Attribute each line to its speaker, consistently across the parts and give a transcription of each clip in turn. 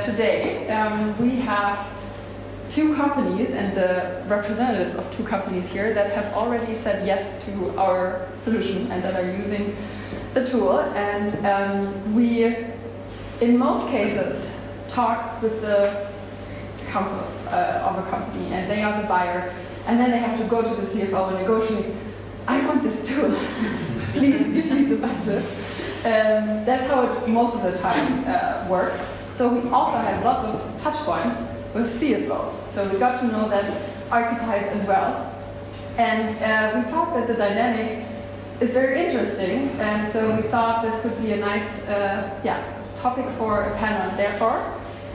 Speaker 1: today we have two companies and the representatives of two companies here that have already said yes to our solution and that are using the tool. And we, in most cases, talk with the counsels of a company, and they are the buyer. And then they have to go to the CFO and negotiate, I want this tool, please give me the budget. That's how it most of the time works. So we also have lots of touch points with CFOs. So we got to know that archetype as well. And we thought that the dynamic is very interesting. And so we thought this could be a nice topic for a panel. Therefore,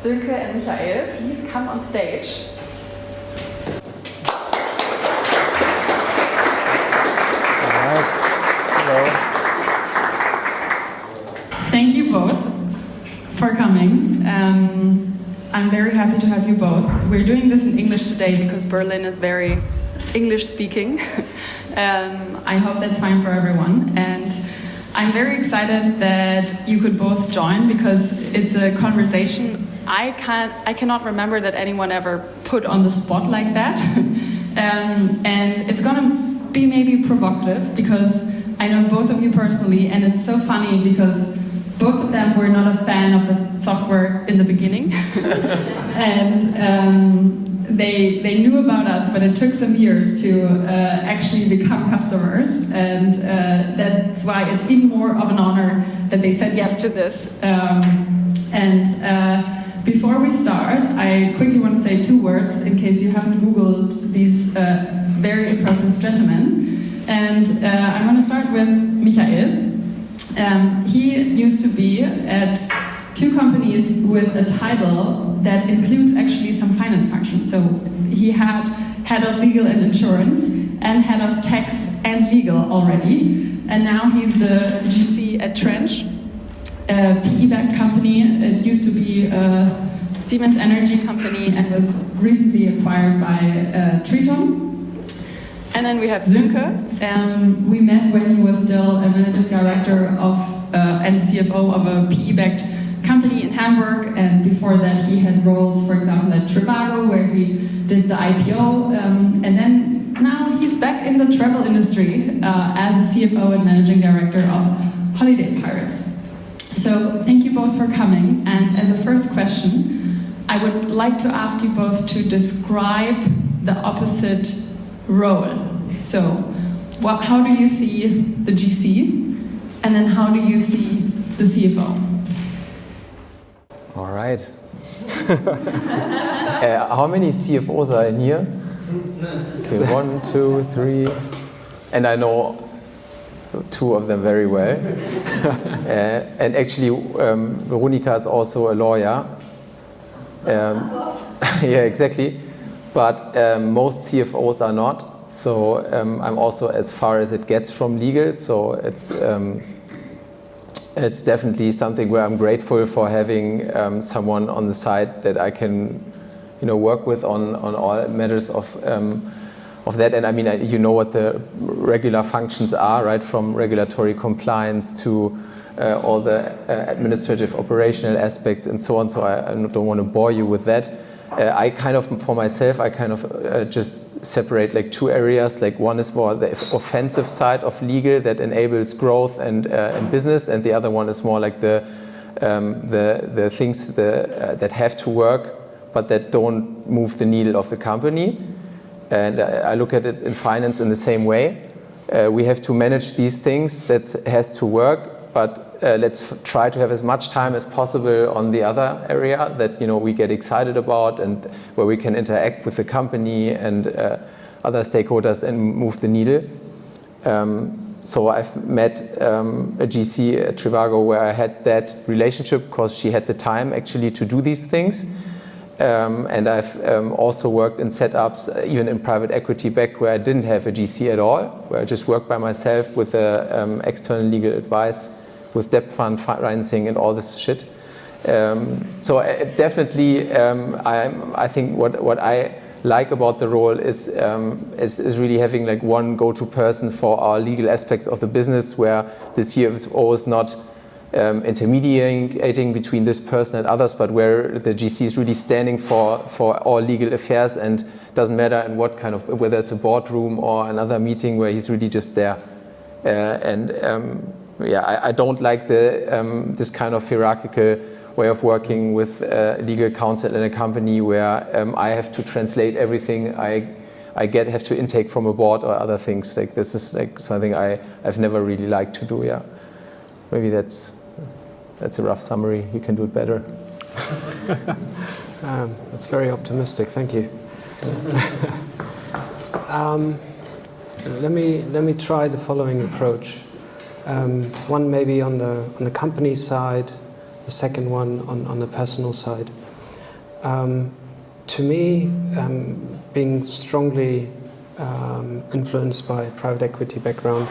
Speaker 1: Sönke and Michael, please come on stage. Thank you both for coming. I'm very happy to have you both. We're doing this in English today because Berlin is very English speaking. I hope that's fine for everyone. And I'm very excited that you could both join because it's a conversation I cannot remember that anyone ever put on the spot like that. And it's going to be maybe provocative because I know both of you personally, and it's so funny because both of them were not a fan of the software in the beginning. And they knew about us, but it took some years to actually become customers. And that's why it's even more of an honor that they said yes to this. Before we start, I quickly want to say two words in case you haven't Googled these very impressive gentlemen. And I'm going to start with Michael. He used to be at two companies with a title that includes actually some finance functions. So he had head of legal and insurance and head of tax and legal already. And now he's the GC at Trench, a PE-backed company. It used to be a Siemens Energy company and was recently acquired by Triton. And then we have Sönke. We met when he was still a managing director of and CFO of a PE-backed company in Hamburg, and before that he had roles, for example, at Trivago, where he did the IPO, and then now he's back in the travel industry as a CFO and managing director of HolidayPirates. So thank you both for coming, and as a first question, I would like to ask you both to describe the opposite role. So, how do you see the GC, and then how do you see the CFO?
Speaker 2: All right. How many CFOs are in here? Okay, 1, 2, 3, and I know two of them very well. And actually, Veronica is also a lawyer. Yeah, exactly. But most CFOs are not. So I'm also as far as it gets from legal. So it's definitely something where I'm grateful for having someone on the side that I can, work with on all matters of that. And I mean, you know what the regular functions are, right? From regulatory compliance to all the administrative operational aspects and so on. So I don't want to bore you with that. I kind of, for myself, just separate like two areas. Like one is more the offensive side of legal that enables growth and business, and the other one is more like the things that have to work but that don't move the needle of the company. And I look at it in finance in the same way. We have to manage these things that has to work, but let's try to have as much time as possible on the other area that we get excited about and where we can interact with the company and other stakeholders and move the needle. So I've met a GC at Trivago where I had that relationship because she had the time actually to do these things. And I've also worked in setups, even in private equity back where I didn't have a GC at all, where I just worked by myself with external legal advice, with debt fund financing and all this shit. So definitely, I think what I like about the role is really having like one go-to person for our legal aspects of the business, where the CFO is not intermediating between this person and others, but where the GC is really standing for all legal affairs, and doesn't matter in what kind of, whether it's a boardroom or another meeting, where he's really just there. I don't like this kind of hierarchical way of working with legal counsel in a company where I have to translate everything I have to intake from a board or other things. Like, this is like something I've never really liked to do. Yeah, maybe that's a rough summary. You can do it better.
Speaker 3: That's very optimistic. Thank you. Let me try the following approach. One maybe on the company side, the second one on the personal side. To me, being strongly influenced by private equity background,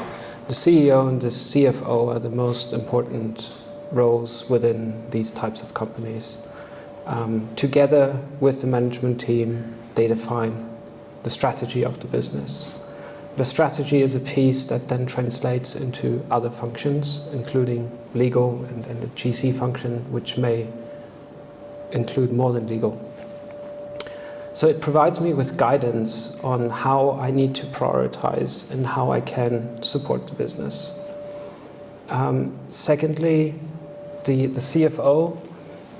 Speaker 3: the CEO and the CFO are the most important roles within these types of companies. Together with the management team, they define the strategy of the business. The strategy is a piece that then translates into other functions, including legal and the GC function, which may include more than legal. So it provides me with guidance on how I need to prioritize and how I can support the business. Secondly, the CFO,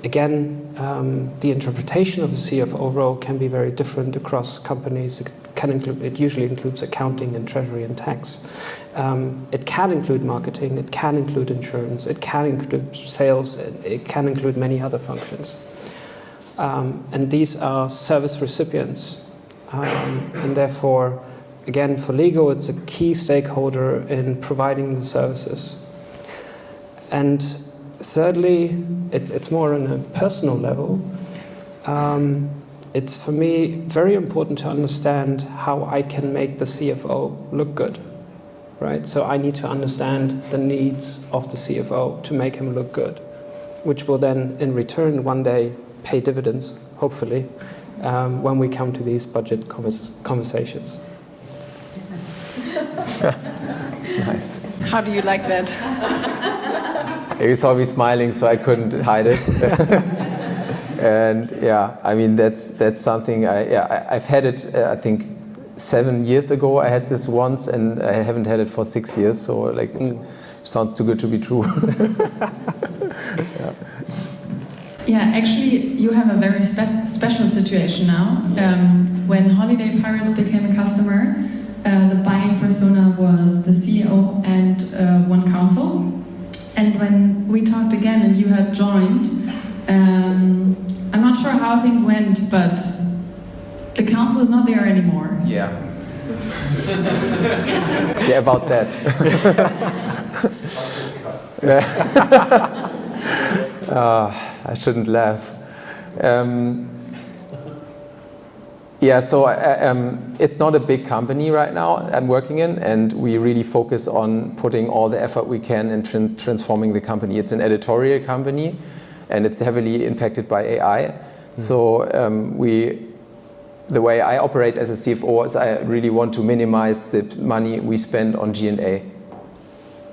Speaker 3: again, the interpretation of a CFO role can be very different across companies. It usually includes accounting and treasury and tax. It can include marketing, it can include insurance, it can include sales, it can include many other functions. And these are service recipients. And therefore, again, for legal, it's a key stakeholder in providing the services. And thirdly, it's more on a personal level. It's for me very important to understand how I can make the CFO look good, right? So I need to understand the needs of the CFO to make him look good, which will then in return one day pay dividends, hopefully, when we come to these budget conversations.
Speaker 2: Nice.
Speaker 1: How do you like that?
Speaker 2: You saw me smiling, so I couldn't hide it. And yeah, I mean, that's something I've had it. I think 7 years ago I had this once, and I haven't had it for 6 years. So like, it sounds too good to be true.
Speaker 1: Yeah, actually, you have a very special situation now. When HolidayPirates became a customer, the buying persona was the CEO and one counsel. And when we talked again and you had joined, I'm not sure how things went, but the counsel is not there anymore.
Speaker 2: Yeah. Yeah, about that. I shouldn't laugh. Yeah, so it's not a big company right now I'm working in, and we really focus on putting all the effort we can in transforming the company. It's an editorial company, and it's heavily impacted by AI. So the way I operate as a CFO is I really want to minimize the money we spend on G&A.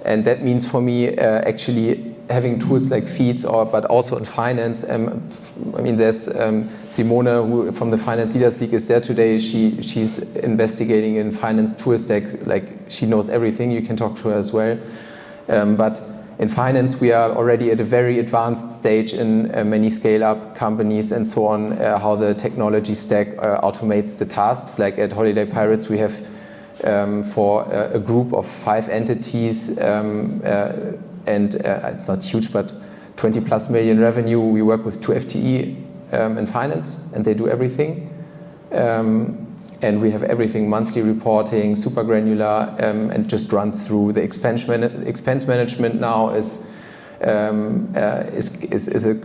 Speaker 2: And that means for me actually having tools like Fides, but also in finance. I mean, there's Simone, who from the Finance Leaders League is there today. She's investigating in finance tool stack. Like, she knows everything. You can talk to her as well. But in finance, we are already at a very advanced stage in many scale-up companies and so on, how the technology stack automates the tasks. Like at HolidayPirates, we have for a group of 5 entities, and it's not huge, but 20+ million revenue. We work with 2 FTE in finance, and they do everything. And we have everything, monthly reporting, super granular, and just runs through the expense management now is a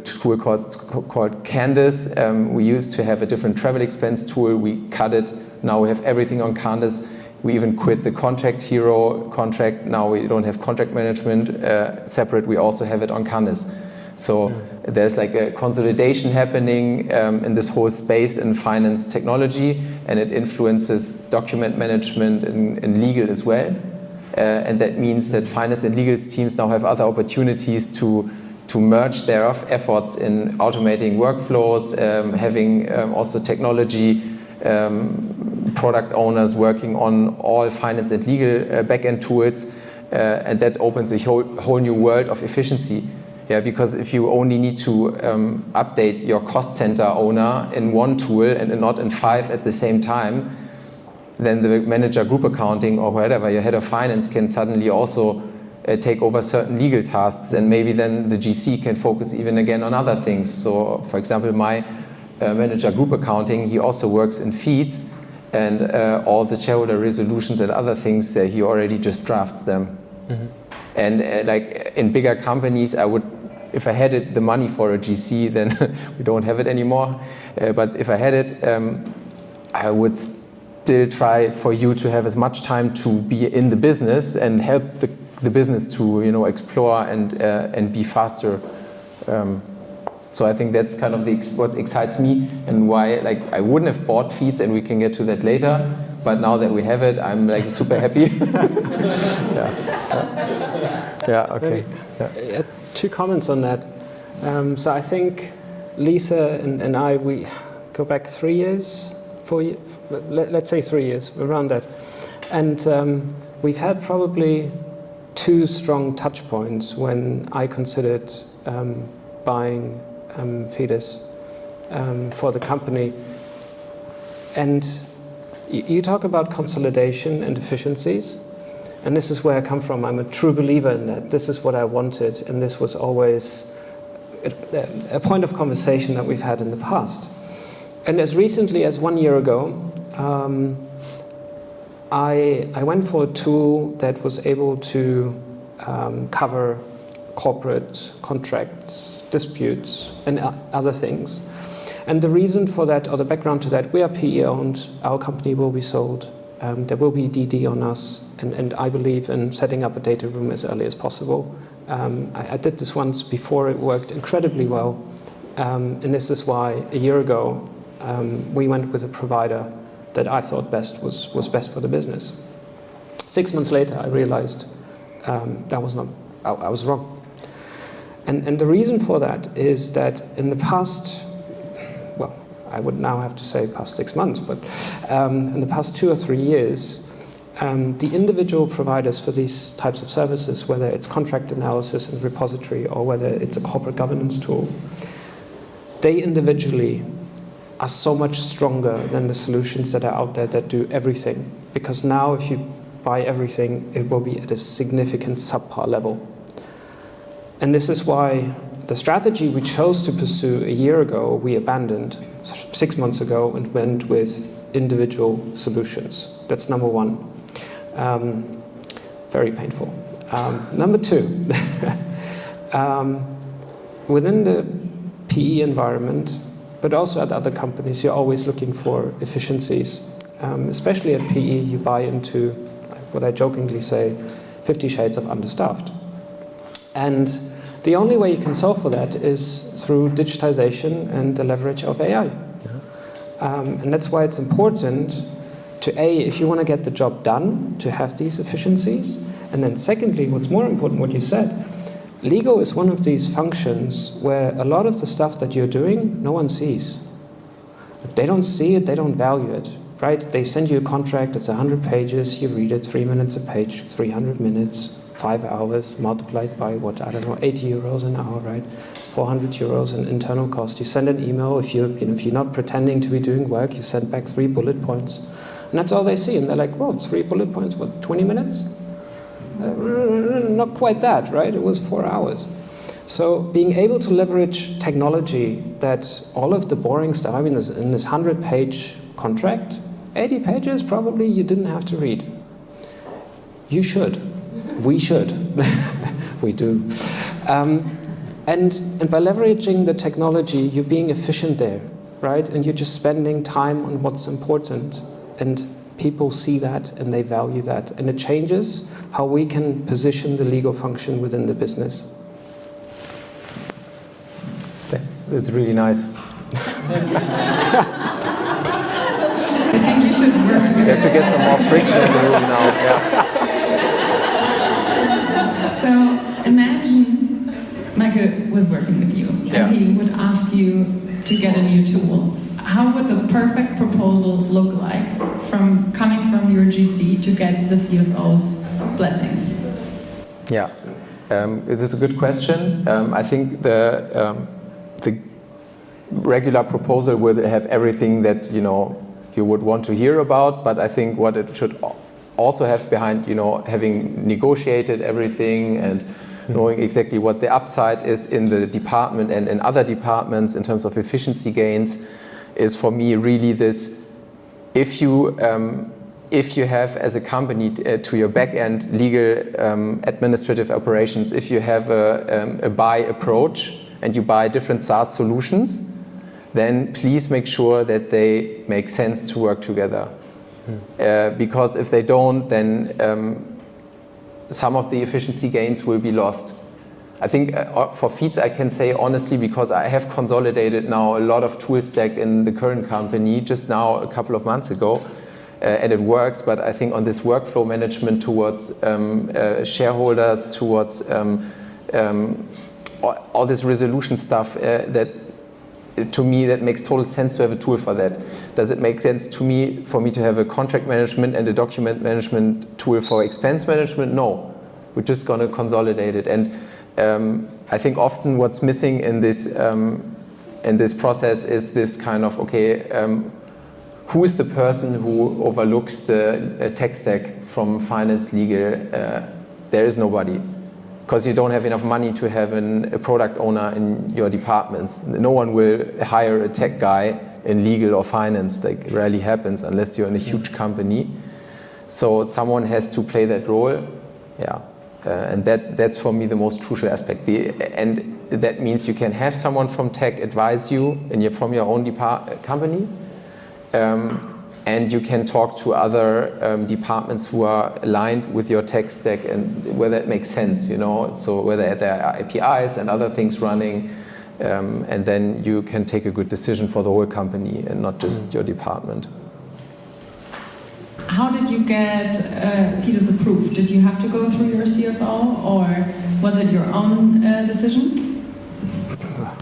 Speaker 2: tool called Candice. We used to have a different travel expense tool. We cut it. Now we have everything on Candice. We even quit the Contract Hero contract. Now we don't have contract management separate. We also have it on Candice. So there's like a consolidation happening in this whole space in finance technology, and it influences document management and legal as well. and that means that finance and legal teams now have other opportunities to merge their efforts in automating workflows, having also technology product owners working on all finance and legal back-end tools, and that opens a whole new world of efficiency. Yeah, because if you only need to update your cost center owner in one tool and not in 5 at the same time, then the manager group accounting or whatever, your head of finance can suddenly also take over certain legal tasks, and maybe then the GC can focus even again on other things. So, for example, my manager group accounting, he also works in Fides, and all the shareholder resolutions and other things, he already just drafts them. Mm-hmm. And like in bigger companies, I would, if I had the money for a GC, then we don't have it anymore. But if I had it, I would still try for you to have as much time to be in the business and help the business to, you know, explore and be faster. So I think that's kind of what excites me, and why, like, I wouldn't have bought Fides, and we can get to that later. But now that we have it, I'm like super happy. Yeah. Okay.
Speaker 3: Yeah. 2 comments on that. So I think Lisa and I, we go back 3 years, 4 years, let's say 3 years, around that. And we've had probably 2 strong touch points when I considered buying Fides for the company. And you talk about consolidation and efficiencies, and this is where I come from. I'm a true believer in that. This is what I wanted, and this was always a point of conversation that we've had in the past. And as recently as 1 year ago, I went for a tool that was able to cover corporate contracts, disputes, and other things. And the reason for that, or the background to that, we are PE owned, our company will be sold, there will be DD on us, and I believe in setting up a data room as early as possible. I did this once before, it worked incredibly well, and this is why a year ago we went with a provider that I thought was best for the business. 6 months later, I realized I was wrong. And the reason for that is that in the past, well, I would now have to say past 6 months, but in the past 2 or 3 years, the individual providers for these types of services, whether it's contract analysis and repository or whether it's a corporate governance tool, they individually are so much stronger than the solutions that are out there that do everything. Because now if you buy everything, it will be at a significant subpar level. And this is why the strategy we chose to pursue a year ago, we abandoned 6 months ago and went with individual solutions. That's number one. Very painful. Number 2, within the PE environment, but also at other companies, you're always looking for efficiencies. Especially at PE, you buy into what I jokingly say, 50 shades of understaffed. And the only way you can solve for that is through digitization and the leverage of AI. And that's why it's important to, if you want to get the job done, to have these efficiencies. And then secondly, what's more important, what you said, legal is one of these functions where a lot of the stuff that you're doing, no one sees. If they don't see it, they don't value it, right? They send you a contract, it's 100 pages, you read it, 3 minutes a page, 300 minutes, 5 hours, multiplied by what, I don't know, 80 euros an hour, right? 400 euros in internal cost. You send an email, if you're not pretending to be doing work, you send back 3 bullet points. And that's all they see, and they're like, whoa, 3 bullet points, what, 20 minutes? Not quite that, right? It was 4 hours. So being able to leverage technology that all of the boring stuff, I mean, in this 100-page contract, 80 pages probably you didn't have to read. You should. We should. We do. And by leveraging the technology, you're being efficient there, right? And you're just spending time on what's important. And people see that and they value that. And it changes how we can position the legal function within the business.
Speaker 2: That's really nice.
Speaker 1: I think you should work together.
Speaker 2: We have to get some more friction in the room now. Yeah.
Speaker 1: So imagine Michael was working with you and he would ask you to get a new tool. How would the perfect proposal look like coming from your GC to get the CFO's blessings?
Speaker 2: Yeah, it is a good question. I think the regular proposal will have everything that you would want to hear about, but I think what it should also have behind, having negotiated everything and knowing exactly what the upside is in the department and in other departments in terms of efficiency gains, is for me really this: if you have as a company to your back-end legal administrative operations, if you have a buy approach and you buy different SaaS solutions, then please make sure that they make sense to work together. Because if they don't, then some of the efficiency gains will be lost. I think for Fides I can say honestly, because I have consolidated now a lot of tool stack in the current company just now a couple of months ago, and it works, but I think on this workflow management towards shareholders, towards all this resolution stuff, that to me that makes total sense to have a tool for that. Does it make sense for me to have a contract management and a document management tool for expense management? No, we're just going to consolidate it. And I think often what's missing in this process is this kind of, who is the person who overlooks the tech stack from finance, legal? There is nobody, because you don't have enough money to have a product owner in your departments. No one will hire a tech guy in legal or finance. That rarely happens unless you're in a huge company. So someone has to play that role. Yeah. And that's for me the most crucial aspect. And that means you can have someone from tech advise you from your own company, and you can talk to other departments who are aligned with your tech stack and where that makes sense, so whether there are APIs and other things running, and then you can take a good decision for the whole company and not just your department.
Speaker 1: How did you get Fides approved? Did you have to go through your CFO, or was it your own decision?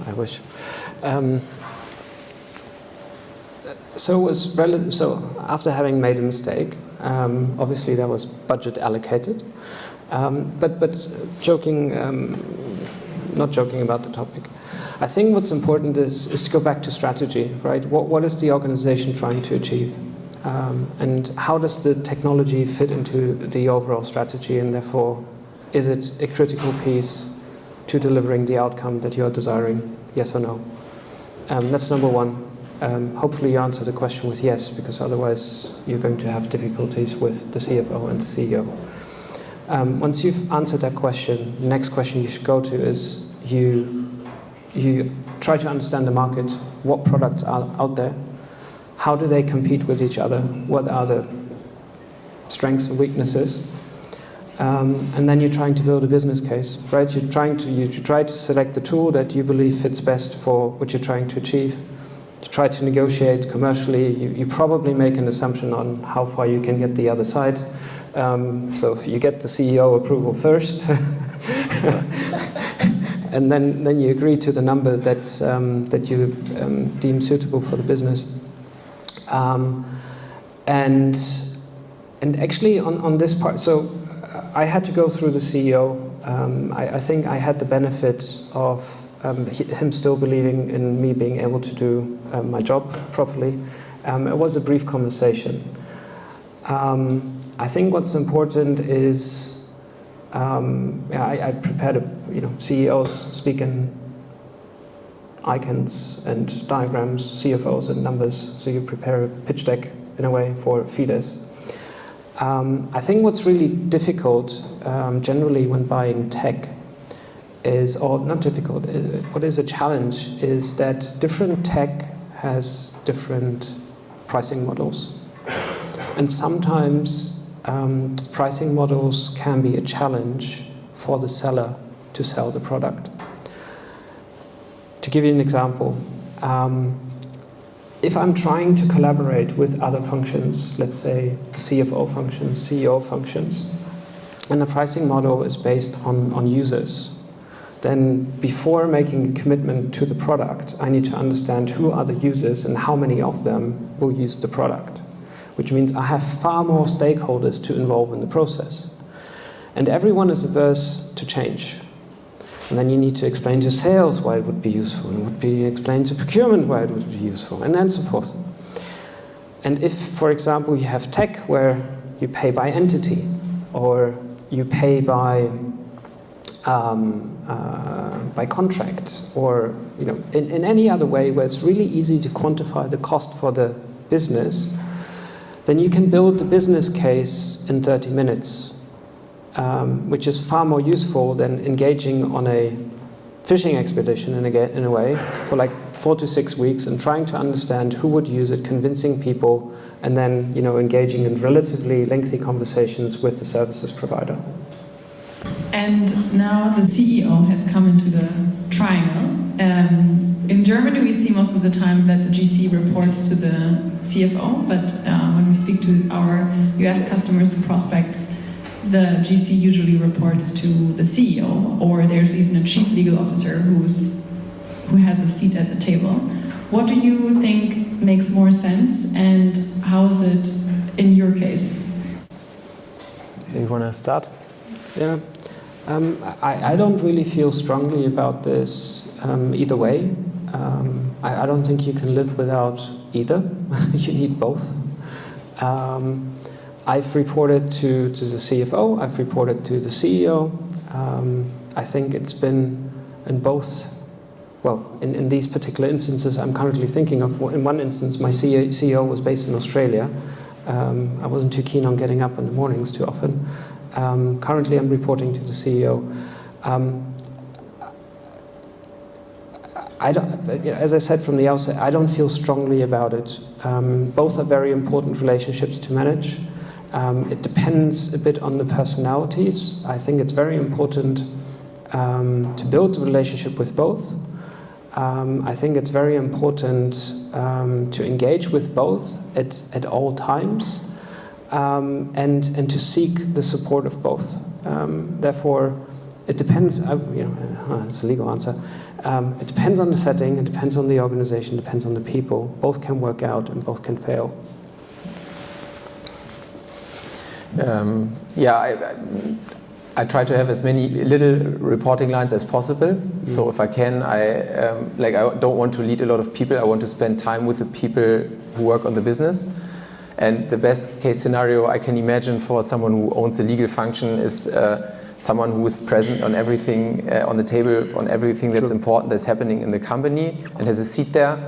Speaker 3: I wish. So after having made a mistake, obviously there was budget allocated, but not joking about the topic. I think what's important is to go back to strategy, right? What is the organization trying to achieve? And how does the technology fit into the overall strategy, and therefore is it a critical piece to delivering the outcome that you're desiring, yes or no? That's number one. Hopefully you answer the question with yes, because otherwise you're going to have difficulties with the CFO and the CEO. Once you've answered that question, the next question you should go to is you try to understand the market, what products are out there, how do they compete with each other, what are the strengths and weaknesses, and then you're trying to build a business case, right? You try to select the tool that you believe fits best for what you're trying to achieve. You try to negotiate commercially. You probably make an assumption on how far you can get the other side. So if you get the CEO approval first, and then you agree to the number that you deem suitable for the business. And actually on this part, so I had to go through the CEO. I think I had the benefit of him still believing in me being able to do my job properly. It was a brief conversation. I think what's important is I prepared CEOs speak in icons and diagrams, CFOs and numbers, so you prepare a pitch deck in a way for Fides. I think what's really difficult generally when buying tech is, or not difficult, what is a challenge is that different tech has different pricing models. And sometimes the pricing models can be a challenge for the seller to sell the product. To give you an example, if I'm trying to collaborate with other functions, let's say the CFO functions, CEO functions, and the pricing model is based on users, then before making a commitment to the product, I need to understand who are the users and how many of them will use the product, which means I have far more stakeholders to involve in the process. And everyone is averse to change. And then you need to explain to sales why it would be useful, and it would be explained to procurement why it would be useful, and so forth. And if, for example, you have tech where you pay by entity, or you pay by contract, or in any other way where it's really easy to quantify the cost for the business, then you can build the business case in 30 minutes, which is far more useful than engaging on a fishing expedition in a way for like 4 to 6 weeks and trying to understand who would use it, convincing people, and then engaging in relatively lengthy conversations with the services provider.
Speaker 1: And now the CEO has come into the triangle. In Germany, we see most of the time that the GC reports to the CFO, but when we speak to our US customers and prospects, the GC usually reports to the CEO, or there's even a chief legal officer who has a seat at the table. What do you think makes more sense, and how is it in your case?
Speaker 2: You want to start?
Speaker 3: Yeah. I don't really feel strongly about this either way. I don't think you can live without either. You need both. I've reported to the CFO, I've reported to the CEO. I think it's been in both, well, in these particular instances I'm currently thinking of. In one instance, my CEO was based in Australia. I wasn't too keen on getting up in the mornings too often. Currently I'm reporting to the CEO. As I said from the outset, I don't feel strongly about it. Both are very important relationships to manage. It depends a bit on the personalities. I think it's very important to build a relationship with both. I think it's very important to engage with both at all times, and to seek the support of both. Therefore, it depends, it's a legal answer. It depends on the setting, it depends on the organization, it depends on the people. Both can work out and both can fail.
Speaker 2: I try to have as many little reporting lines as possible. So if I can, I don't want to lead a lot of people. I want to spend time with the people who work on the business. And the best case scenario I can imagine for someone who owns the legal function is someone who is present on everything on the table, on everything that's important that's happening in the company, and has a seat there.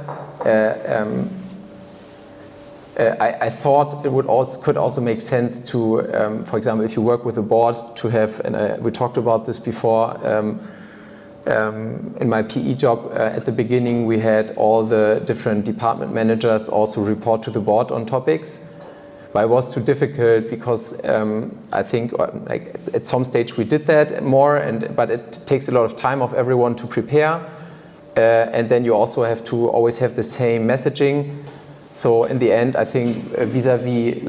Speaker 2: I thought it could also make sense to, for example, if you work with a board, to have, and we talked about this before, in my PE job at the beginning, we had all the different department managers also report to the board on topics. But it was too difficult because I think at some stage we did that more, but it takes a lot of time of everyone to prepare. And then you also have to always have the same messaging. So in the end, I think vis-a-vis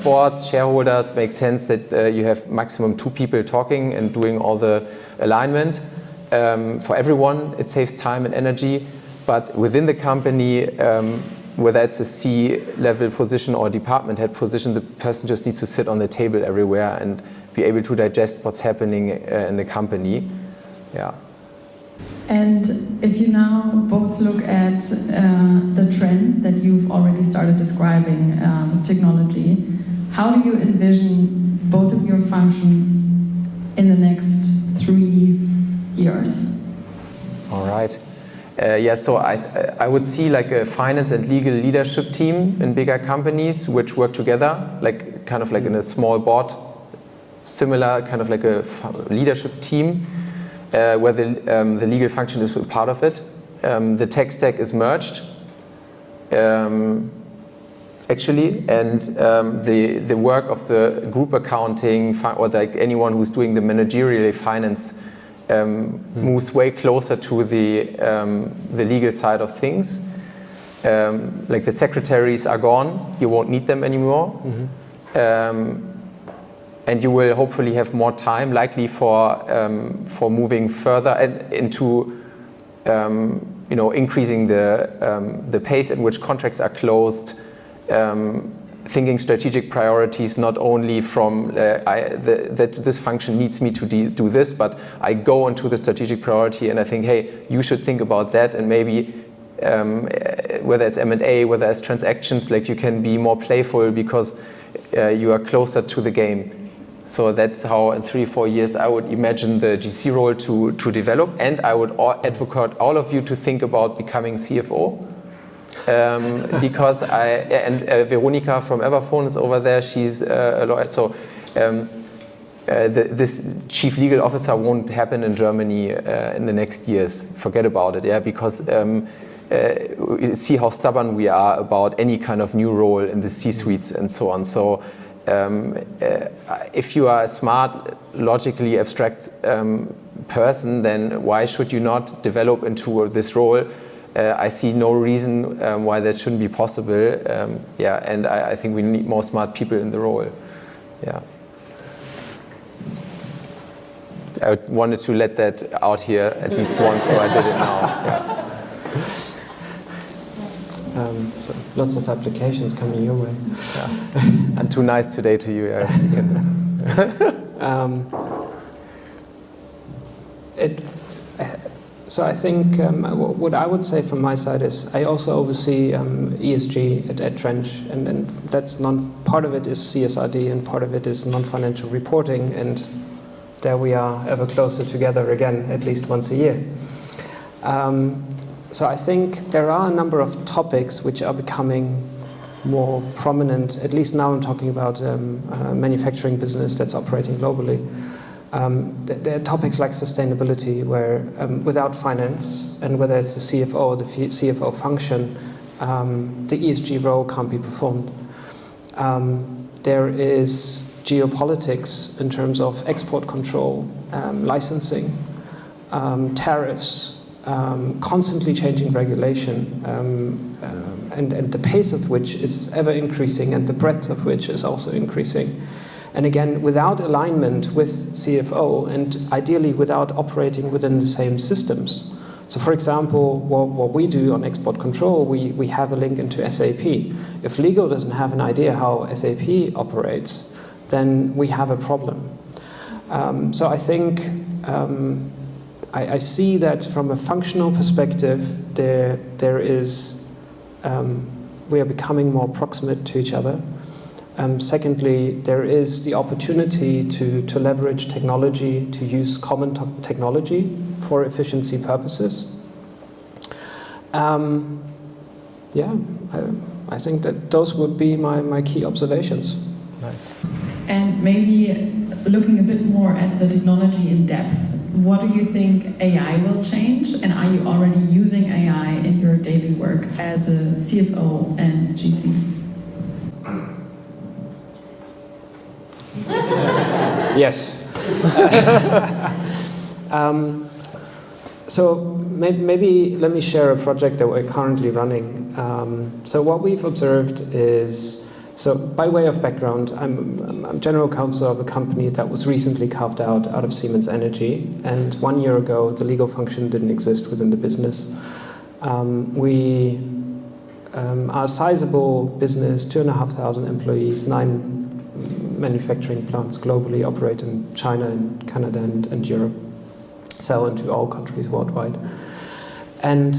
Speaker 2: boards, shareholders, makes sense that you have maximum 2 people talking and doing all the alignment. For everyone, it saves time and energy. But within the company, whether it's a C-level position or a department head position, the person just needs to sit on the table everywhere and be able to digest what's happening in the company. Yeah.
Speaker 1: And if you now both look at the trend that you've already started describing with technology, how do you envision both of your functions in the next 3 years?
Speaker 2: All right. So I would see a finance and legal leadership team in bigger companies which work together, kind of in a small board, similar kind of like a leadership team. Where the legal function is a part of it. The tech stack is merged, actually, and the work of the group accounting or anyone who's doing the managerial finance moves way closer to the legal side of things. The secretaries are gone; you won't need them anymore. and you will hopefully have more time, likely for moving further into increasing the pace at which contracts are closed, thinking strategic priorities, not only from that this function needs me to do this, but I go into the strategic priority and I think, hey, you should think about that, and maybe whether it's M&A, whether it's transactions, like you can be more playful because you are closer to the game. So that's how in 3-4 years I would imagine the GC role to develop, and I would advocate all of you to think about becoming CFO. Because Veronica from Everphone is over there, she's a lawyer, so this chief legal officer won't happen in Germany in the next years. Forget about it, yeah, because see how stubborn we are about any kind of new role in the C-suites and so on. So if you are a smart, logically abstract person, then why should you not develop into this role? I see no reason why that shouldn't be possible. Yeah, and I think we need more smart people in the role. Yeah. I wanted to let that out here at least once, so I did it now. Yeah.
Speaker 3: So lots of applications coming your way.
Speaker 2: Yeah. I'm too nice today to you. Yeah.
Speaker 3: So I think what I would say from my side is I also oversee ESG at Trench, and that's part of it is CSRD and part of it is non-financial reporting, and there we are ever closer together again, at least once a year. So I think there are a number of topics which are becoming more prominent, at least now I'm talking about a manufacturing business that's operating globally. There are topics like sustainability where without finance, and whether it's the CFO or the CFO function, the ESG role can't be performed. There is geopolitics in terms of export control, licensing, tariffs, constantly changing regulation, and the pace of which is ever increasing and the breadth of which is also increasing. And again, without alignment with CFO and ideally without operating within the same systems. So for example, what we do on export control, we have a link into SAP. If legal doesn't have an idea how SAP operates, then we have a problem. So I think I see that from a functional perspective, there is we are becoming more proximate to each other. Secondly, there is the opportunity to leverage technology, to use common technology for efficiency purposes. Yeah, I think that those would be my key observations.
Speaker 2: Nice.
Speaker 1: And maybe looking a bit more at the technology in depth, what do you think AI will change? And are you already using AI in your daily work as a CFO and GC?
Speaker 3: Yes. So maybe let me share a project that we're currently running. So what we've observed is, so by way of background, I'm General Counsel of a company that was recently carved out of Siemens Energy, and 1 year ago the legal function didn't exist within the business. We are a sizable business, 2,500 employees, 9 manufacturing plants globally, operate in China and Canada and Europe, sell into all countries worldwide. And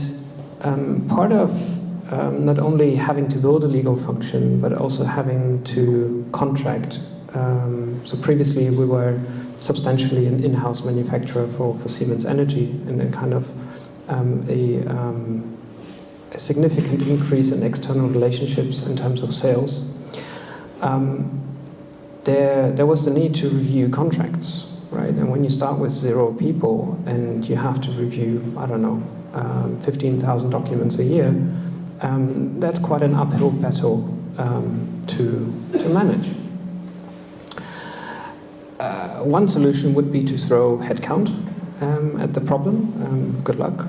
Speaker 3: part of not only having to build a legal function, but also having to contract. So previously we were substantially an in-house manufacturer for Siemens Energy, and then kind of a significant increase in external relationships in terms of sales. There was the need to review contracts, right? And when you start with 0 people and you have to review, I don't know, 15,000 documents a year, that's quite an uphill battle to manage. One solution would be to throw headcount at the problem. Good luck.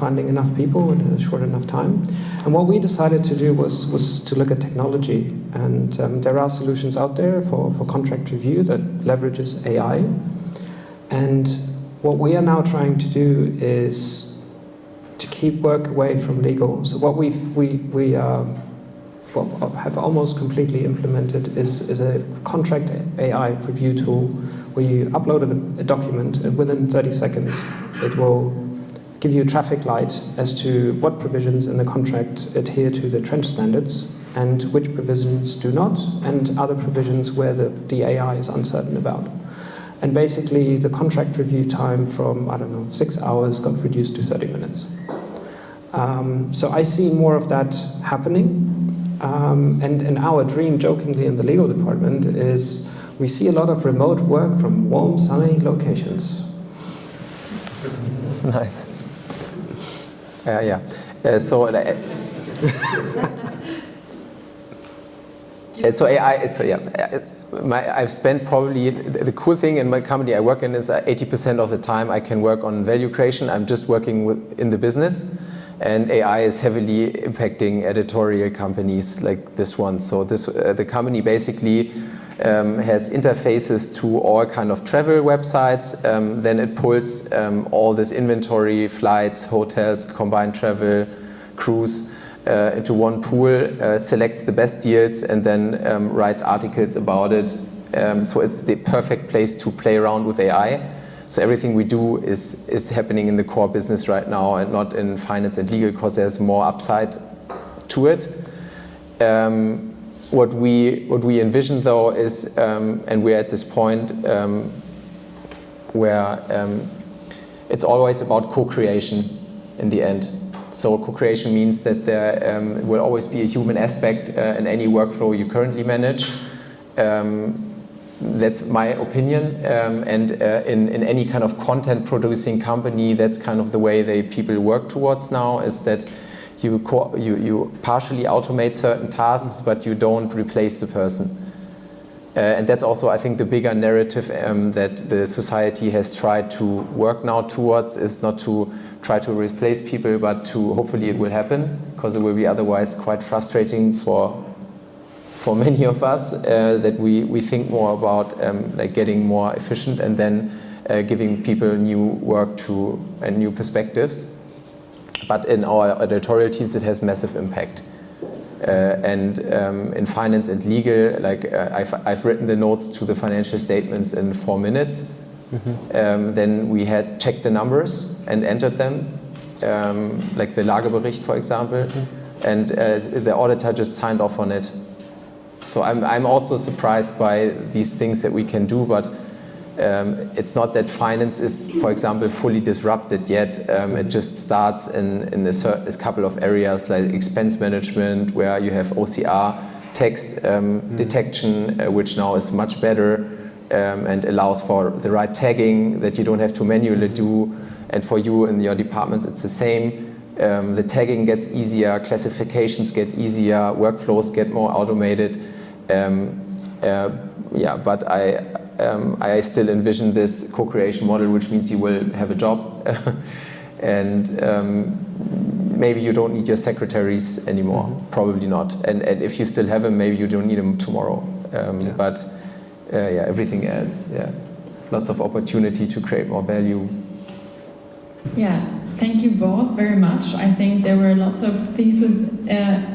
Speaker 3: finding enough people in a short enough time. And what we decided to do was to look at technology. And there are solutions out there for contract review that leverages AI. And what we are now trying to do is to keep work away from legal. So what we have almost completely implemented is a contract AI review tool where you upload a document, and within 30 seconds it will give you a traffic light as to what provisions in the contract adhere to the trench standards and which provisions do not, and other provisions where the AI is uncertain about. And basically the contract review time from, 6 hours got reduced to 30 minutes. So I see more of that happening. And our dream, jokingly, in the legal department is we see a lot of remote work from warm, sunny locations.
Speaker 2: Nice. Yeah. So AI. I've spent probably, the cool thing in my company I work in is 80% of the time I can work on value creation. I'm just working in the business. And AI is heavily impacting editorial companies like this one. So the company basically has interfaces to all kind of travel websites. Then it pulls all this inventory, flights, hotels, combined travel, cruise into one pool, selects the best deals, and then writes articles about it. So it's the perfect place to play around with AI. So everything we do is happening in the core business right now and not in finance and legal, because there's more upside to it. What we envision though is, and we're at this point where it's always about co-creation in the end. So co-creation means that there will always be a human aspect in any workflow you currently manage. That's my opinion, and in any kind of content producing company, that's kind of the way people work towards now, is that you partially automate certain tasks, but you don't replace the person. And that's also, I think, the bigger narrative that the society has tried to work now towards, is not to try to replace people, but to hopefully it will happen, because it will be otherwise quite frustrating for many of us, that we think more about like getting more efficient and then giving people new work and new perspectives. But in our editorial teams, it has massive impact. And in finance and legal, like I've written the notes to the financial statements in 4 minutes. Mm-hmm. Then we had checked the numbers and entered them, like the Lagebericht, for example, mm-hmm. And the auditor just signed off on it. So I'm also surprised by these things that we can do, but it's not that finance is, for example, fully disrupted yet. It just starts in a couple of areas like expense management, where you have OCR text detection, which now is much better and allows for the right tagging that you don't have to manually do. And for you in your departments, it's the same. The tagging gets easier, classifications get easier, workflows get more automated. But I still envision this co-creation model, which means you will have a job and maybe you don't need your secretaries anymore, mm-hmm. Probably not. And if you still have them, maybe you don't need them tomorrow. But everything else, lots of opportunity to create more value.
Speaker 1: Yeah, thank you both very much. I think there were lots of theses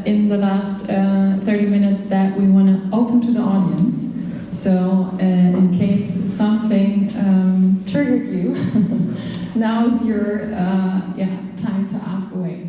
Speaker 1: in the last 30 minutes that we want to open to the audience. So in case something triggered you, now is your time to ask away.